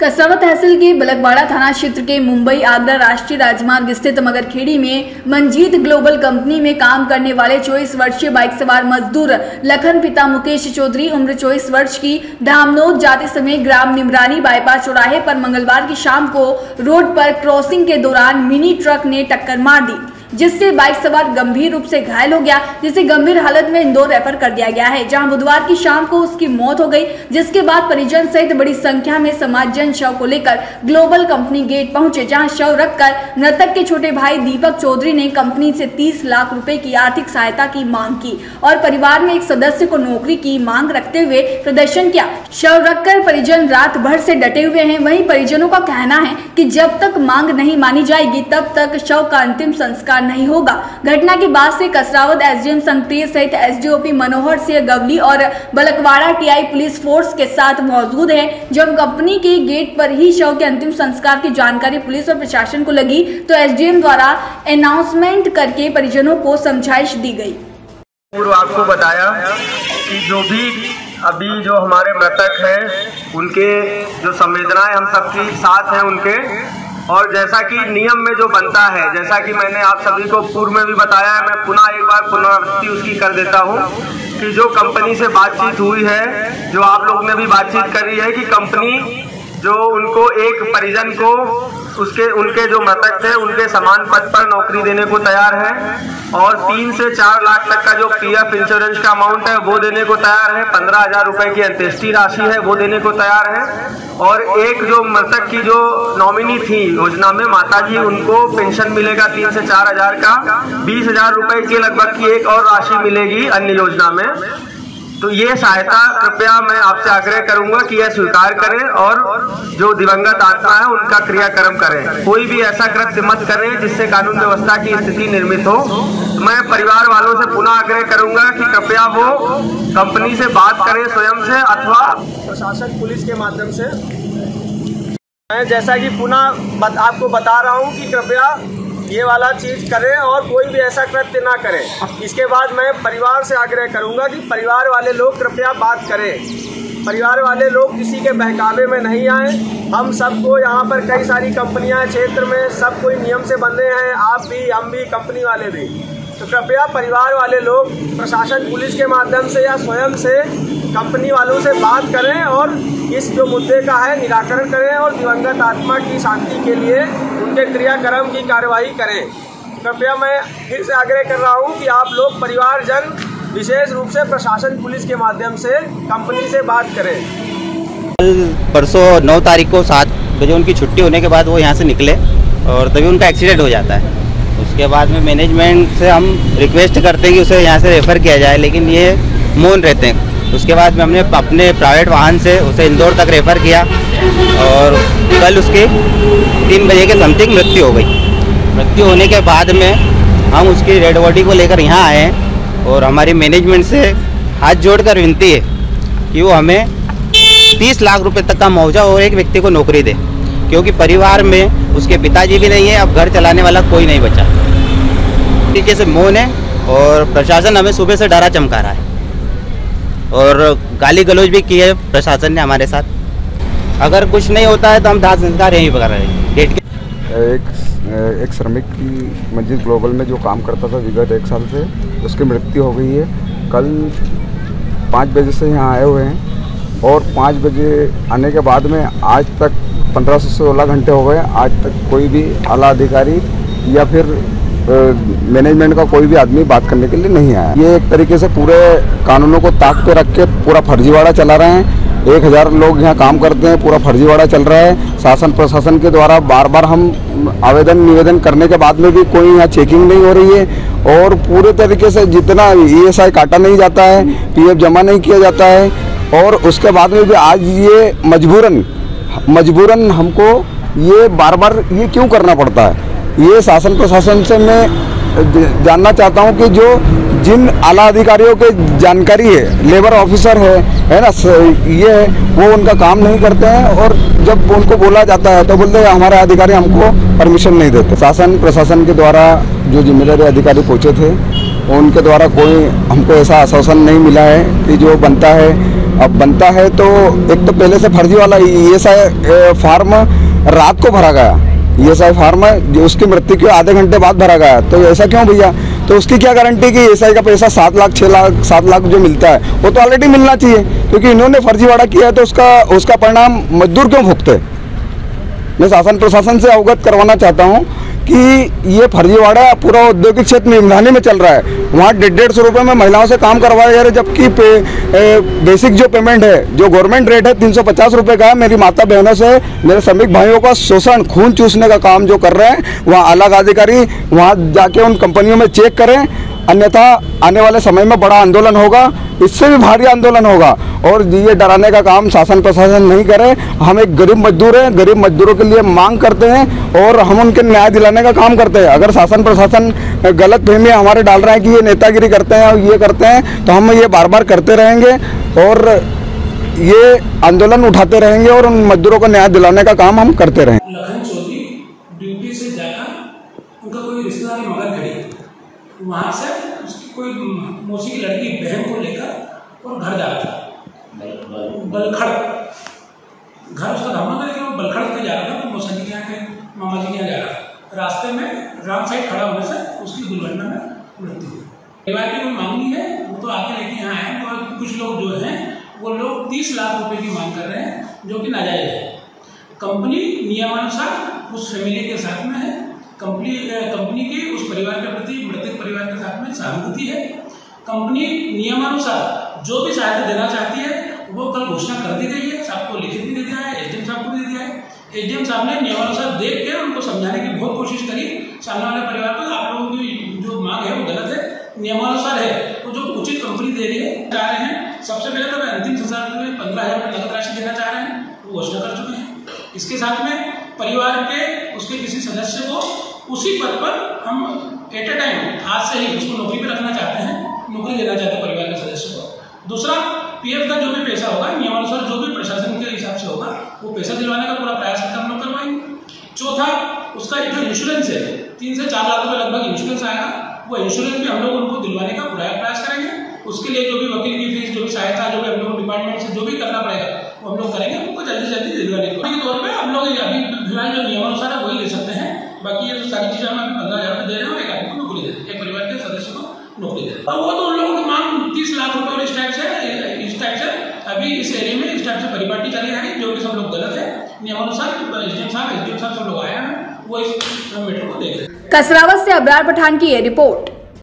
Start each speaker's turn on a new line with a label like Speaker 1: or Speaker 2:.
Speaker 1: कसरावद तहसील के बलकवाड़ा थाना क्षेत्र के मुंबई आगरा राष्ट्रीय राजमार्ग स्थित मगरखेड़ी में मंजीत ग्लोबल कंपनी में काम करने वाले 24 वर्षीय बाइक सवार मजदूर लखन पिता मुकेश चौधरी उम्र 24 वर्ष की धामनोद जाते समय ग्राम निमरानी बाईपास चौराहे पर मंगलवार की शाम को रोड पर क्रॉसिंग के दौरान मिनी ट्रक ने टक्कर मार दी, जिससे बाइक सवार गंभीर रूप से घायल हो गया, जिसे गंभीर हालत में इंदौर रेफर कर दिया गया है, जहां बुधवार की शाम को उसकी मौत हो गई। जिसके बाद परिजन सहित बड़ी संख्या में समाजजन शव को लेकर ग्लोबल कंपनी गेट पहुंचे, जहां शव रखकर मृतक के छोटे भाई दीपक चौधरी ने कंपनी से 30 लाख रुपए की आर्थिक सहायता की मांग की और परिवार में एक सदस्य को नौकरी की मांग रखते हुए प्रदर्शन किया। शव रखकर परिजन रात भर से डटे हुए हैं। वहीं परिजनों का कहना है कि जब तक मांग नहीं मानी जाएगी तब तक शव का अंतिम संस्कार नहीं होगा। घटना के बाद से कसरावद एसडीएम संगतेर सहित एसडीओपी मनोहर सिंह गवली और बलकवाड़ा टीआई पुलिस फोर्स के साथ मौजूद है। जब कंपनी के गेट पर ही शव के अंतिम संस्कार की जानकारी पुलिस और प्रशासन को लगी तो एसडीएम द्वारा अनाउंसमेंट करके परिजनों को समझाइश दी गई।
Speaker 2: पूर्व आपको बताया कि जो भी अभी जो हमारे मृतक हैं उनके जो संवेदनाएं हम सबके साथ हैं उनके, और जैसा कि नियम में जो बनता है, जैसा कि मैंने आप सभी को पूर्व में भी बताया है, मैं पुनः एक बार पुनरावृत्ति उसकी कर देता हूं कि जो कंपनी से बातचीत हुई है, जो आप लोग ने भी बातचीत करी है कि कंपनी जो उनको एक परिजन को उनके जो मृतक थे उनके समान पद पर नौकरी देने को तैयार है और 3 से 4 लाख तक का जो पीएफ इंश्योरेंस का अमाउंट है वो देने को तैयार है, 15,000 रुपए की अंत्येष्टि राशि है वो देने को तैयार है, और एक जो मृतक की जो नॉमिनी थी योजना में माताजी, उनको पेंशन मिलेगा 3 से 4 हजार का, 20,000 रुपए के लगभग की एक और राशि मिलेगी अन्य योजना में। तो ये सहायता कृपया मैं आपसे आग्रह करूंगा कि यह स्वीकार करें और जो दिवंगत आत्मा है उनका क्रियाक्रम करें। कोई भी ऐसा कृत्य मत करें जिससे कानून व्यवस्था की स्थिति निर्मित हो। मैं परिवार वालों से पुनः आग्रह करूंगा कि कृपया वो कंपनी से बात करें स्वयं से अथवा प्रशासन पुलिस के माध्यम से। मैं जैसा कि पुनः आपको बता रहा हूँ कि कृपया ये वाला चीज करें और कोई भी ऐसा कृत्य ना करें। इसके बाद मैं परिवार से आग्रह करूंगा कि परिवार वाले लोग कृपया बात करें, परिवार वाले लोग किसी के बहकावे में नहीं आए। हम सबको यहाँ पर कई सारी कंपनियां क्षेत्र में सब कोई नियम से बंधे हैं, आप भी, हम भी, कंपनी वाले भी। तो कृपया परिवार वाले लोग प्रशासन पुलिस के माध्यम से या स्वयं से कंपनी वालों से बात करें और इस जो मुद्दे का है निराकरण करें और दिवंगत आत्मा की शांति के लिए उनके क्रियाक्रम की कार्रवाई करें। कृपया मैं फिर से आग्रह कर रहा हूं कि आप लोग परिवारजन विशेष रूप से प्रशासन पुलिस के माध्यम से कंपनी से बात करें।
Speaker 3: कल परसों 9 तारीख को 7 बजे उनकी छुट्टी होने के बाद वो यहाँ से निकले और तभी उनका एक्सीडेंट हो जाता है। उसके बाद में मैनेजमेंट से हम रिक्वेस्ट करते हैं कि उसे यहाँ से रेफ़र किया जाए, लेकिन ये मौन रहते हैं। उसके बाद में हमने अपने प्राइवेट वाहन से उसे इंदौर तक रेफ़र किया और कल उसकी 3 बजे के समथिंग मृत्यु हो गई। मृत्यु होने के बाद में हम उसकी डेड बॉडी को लेकर यहाँ आए हैं और हमारी मैनेजमेंट से हाथ जोड़कर विनती है कि वो हमें 30 लाख रुपए तक का मुआवजा और एक व्यक्ति को नौकरी दे, क्योंकि परिवार में उसके पिताजी भी नहीं है, अब घर चलाने वाला कोई नहीं बचा। तरीके से मौन है और प्रशासन हमें सुबह से डरा चमका रहा है और गाली गलौज भी की है प्रशासन ने हमारे साथ। अगर कुछ नहीं होता है तो हम दाह संस्कार यहीं पर कर रहे हैं गेट के।
Speaker 4: एक श्रमिक की मंजीत ग्लोबल में जो काम करता था विगत 1 साल से, उसकी मृत्यु हो गई है। कल 5 बजे से यहाँ आए हुए हैं और 5 बजे आने के बाद में आज तक 15 से 16 घंटे हो गए, आज तक कोई भी आला अधिकारी या फिर मैनेजमेंट का कोई भी आदमी बात करने के लिए नहीं आया। ये एक तरीके से पूरे कानूनों को ताक पे रख के पूरा फर्जीवाड़ा चला रहे हैं। 1000 लोग यहाँ काम करते हैं, पूरा फर्जीवाड़ा चल रहा है। शासन प्रशासन के द्वारा बार बार हम आवेदन निवेदन करने के बाद में भी कोई यहाँ चेकिंग नहीं हो रही है और पूरे तरीके से जितना ESI काटा नहीं जाता है, PF जमा नहीं किया जाता है और उसके बाद में भी आज ये मजबूरन हमको ये बार बार ये क्यों करना पड़ता है। ये शासन प्रशासन से मैं जानना चाहता हूँ कि जो जिन आला अधिकारियों के जानकारी है, लेबर ऑफिसर है ना, ये है, वो उनका काम नहीं करते हैं और जब उनको बोला जाता है तो बोलते हैं हमारे अधिकारी हमको परमिशन नहीं देते। शासन प्रशासन के द्वारा जो जिम्मेदारी अधिकारी पहुँचे थे उनके द्वारा कोई हमको ऐसा आश्वासन नहीं मिला है कि जो बनता है अब बनता है तो एक तो पहले से फर्जी वाला ESI फार्म रात को भरा गया, ESI फार्म जो उसकी मृत्यु के आधे घंटे बाद भरा गया। तो ऐसा क्यों भैया? तो उसकी क्या गारंटी कि ESI का पैसा 7 लाख 6 लाख 7 लाख जो मिलता है वो तो ऑलरेडी मिलना चाहिए, क्योंकि इन्होंने फर्जीवाड़ा किया है तो उसका परिणाम मजदूर क्यों भुगते? मैं शासन प्रशासन से अवगत करवाना चाहता हूँ कि ये फर्जीवाड़ा पूरा औद्योगिक क्षेत्र में इमरानी में चल रहा है। वहाँ 150 रुपये में महिलाओं से काम करवाया जा रहा है, जबकि बेसिक जो पेमेंट है, जो गवर्नमेंट रेट है 350 रुपये का है। मेरी माता बहनों से, मेरे श्रमिक भाइयों का शोषण, खून चूसने का काम जो कर रहे हैं, वहाँ अलग अधिकारी वहाँ जाके उन कंपनियों में चेक करें, अन्यथा आने वाले समय में बड़ा आंदोलन होगा, इससे भी भारी आंदोलन होगा। और ये डराने का काम शासन प्रशासन नहीं करे। हम एक गरीब मजदूर हैं, गरीब मजदूरों के लिए मांग करते हैं और हम उनके न्याय दिलाने का काम करते हैं। अगर शासन प्रशासन गलत फहमी हमारे डाल रहे हैं कि ये नेतागिरी करते हैं और ये करते हैं, तो हम ये बार बार करते रहेंगे और ये आंदोलन उठाते रहेंगे और उन मजदूरों को न्याय दिलाने का काम हम करते रहेंगे।
Speaker 5: लखन चौधरी ड्यूटी से जाकर उनका कोई रिश्तेदार मगर खड़ी, वहाँ से उसकी कोई मौसी की लड़की बहन को लेकर और घर जाता था बलखड़, घर उसका धामनगर, लेकिन वो बलखड़ के जा रहा था, तो मौसा जी के यहाँ के मामा जी के यहाँ जा रहा था। रास्ते में रॉन्ग साइड खड़ा होने से उसकी दुर्घटना में मृत्यु हुई। परिवार की कोई मांगनी है वो तो आके लेके यहाँ आए, और कुछ लोग जो हैं वो लोग 30 लाख रुपए की मांग कर रहे हैं, जो कि नाजायज है। कंपनी नियमानुसार उस फैमिली के साथ में है, कंपनी के उस परिवार के प्रति, मृतक परिवार के साथ में सहानुभूति है। कंपनी नियमानुसार जो भी सहायता देना चाहती है वो कल घोषणा कर दी गई है, सबको लिखित भी दे दिया है, SDM साहब को भी दे दिया है। SDM साहब ने नियमानुसार देख के उनको समझाने की बहुत कोशिश करी सामने वाले परिवार को, आप लोगों की जो मांग है वो गलत है, नियमानुसार है, तो जो उचित कंपनी दे रही है चाह रहे हैं। सबसे पहले तो मैं अंतिम संस्कार में 15,000 रुपये नगद राशि देना चाह रहे हैं, वो घोषणा कर चुके हैं। इसके साथ में परिवार के उसके किसी सदस्य को उसी पद पर हम एट ए टाइम आज से ही उसको नौकरी पर रखना चाहते हैं, नौकरी देना चाहते हैं परिवार के सदस्य को। दूसरा, PF का जो भी पैसा होगा नियमानुसार जो भी प्रशासन के हिसाब से होगा वो पैसा दिलवाने का पूरा प्रयास हम लोग करवाएंगे। चौथा, उसका जो इंश्योरेंस है 3 से 4 लाख रुपए लगभग इंश्योरेंस आएगा, वो इंश्योरेंस भी हम लोग उनको दिलवाने का पूरा प्रयास करेंगे। उसके लिए जो भी वकील की फीस, जो भी सहायता, जो भी हम लोग डिपार्टमेंट से जो भी करना पड़ेगा वो हम लोग करेंगे, उनको जल्दी से जल्दी दिलवाने के तौर पर हम लोग अभी फिलहाल जो नियमानुसार है वही ले सकते हैं। बाकी ये सारी चीजें हम 15,000 रुपये दे रहे हैं और एक आदमी को नौकरी दे रहे हैं, एक परिवार के सदस्य को नौकरी दे रहे हैं। और वो तो उन लोगों की मांग 30 लाख रुपए और इस टाइप से अभी इस एरिया में इस टाइप से परिपाटी चली आ रही, जो कि सब लोग गलत है। नियमानुसार SDM साहब सब लोग आए हैं, वो इस मैटर को देख रहे हैं।
Speaker 1: कसरावत से अबरार पठान की ये रिपोर्ट।